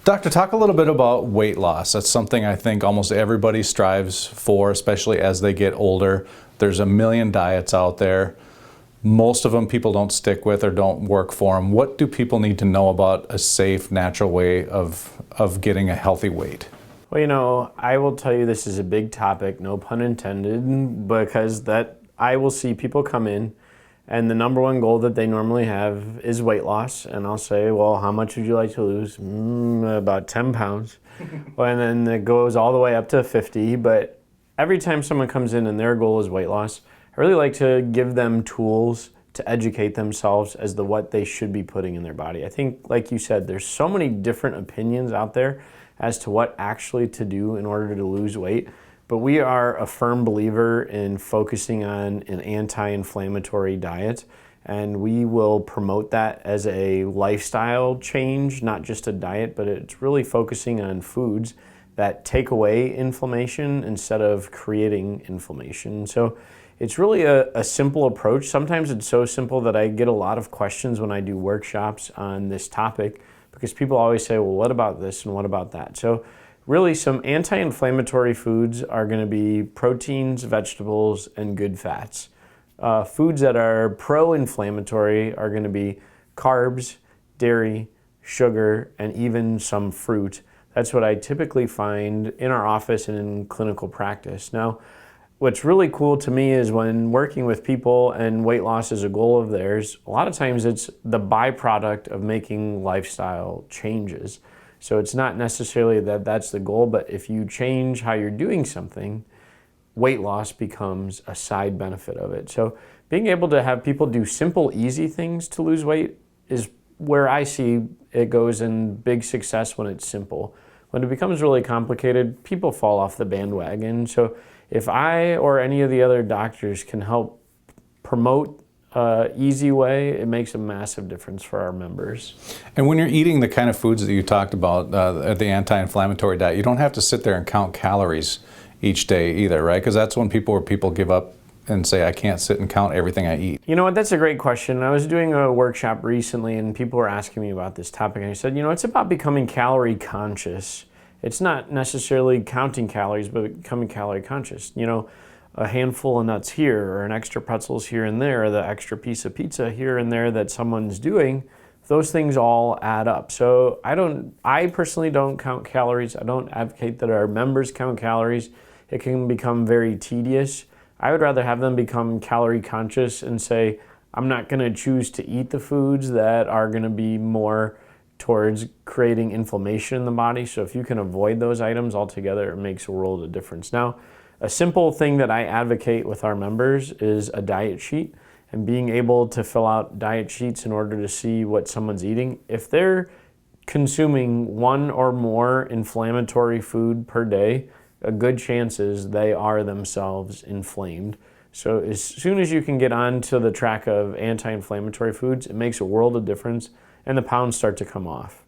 Doctor, talk a little bit about weight loss. That's something I think almost everybody strives for, especially as they get older. There's a million diets out there. Most of them people don't stick with or don't work for them. What do people need to know about a safe, natural way of getting a healthy weight? Well, you know, I will tell you this is a big topic, no pun intended, because I will see people come in and the number one goal that they normally have is weight loss. And I'll say, well, how much would you like to lose? About 10 pounds. And then it goes all the way up to 50. But every time someone comes in and their goal is weight loss, I really like to give them tools to educate themselves as to what they should be putting in their body. I think, like you said, there's so many different opinions out there as to what actually to do in order to lose weight. But we are a firm believer in focusing on an anti-inflammatory diet, and we will promote that as a lifestyle change, not just a diet, but it's really focusing on foods that take away inflammation instead of creating inflammation. So it's really a simple approach. Sometimes it's so simple that I get a lot of questions when I do workshops on this topic, because people always say, well, what about this and what about that? So really, some anti-inflammatory foods are going to be proteins, vegetables, and good fats. Foods that are pro-inflammatory are going to be carbs, dairy, sugar, and even some fruit. That's what I typically find in our office and in clinical practice. Now, what's really cool to me is when working with people and weight loss is a goal of theirs, a lot of times it's the byproduct of making lifestyle changes. So it's not necessarily that that's the goal, but if you change how you're doing something, weight loss becomes a side benefit of it. So being able to have people do simple, easy things to lose weight is where I see it goes in big success when it's simple. When it becomes really complicated, people fall off the bandwagon. So if I or any of the other doctors can help promote easy way, it makes a massive difference for our members. And when you're eating the kind of foods that you talked about, the anti-inflammatory diet, you don't have to sit there and count calories each day either, right? Because that's when people give up and say, I can't sit and count everything I eat. You know what, that's a great question. I was doing a workshop recently and people were asking me about this topic, and I said, you know, it's about becoming calorie conscious. It's not necessarily counting calories, but becoming calorie conscious. You know, a handful of nuts here, or an extra pretzels here and there, or the extra piece of pizza here and there that someone's doing, those things all add up. So I personally don't count calories. I don't advocate that our members count calories. It can become very tedious. I would rather have them become calorie conscious and say, I'm not gonna choose to eat the foods that are gonna be more towards creating inflammation in the body. So if you can avoid those items altogether, it makes a world of difference. Now, a simple thing that I advocate with our members is a diet sheet, and being able to fill out diet sheets in order to see what someone's eating. If they're consuming one or more inflammatory food per day, a good chance is they are themselves inflamed. So as soon as you can get onto the track of anti-inflammatory foods, it makes a world of difference and the pounds start to come off.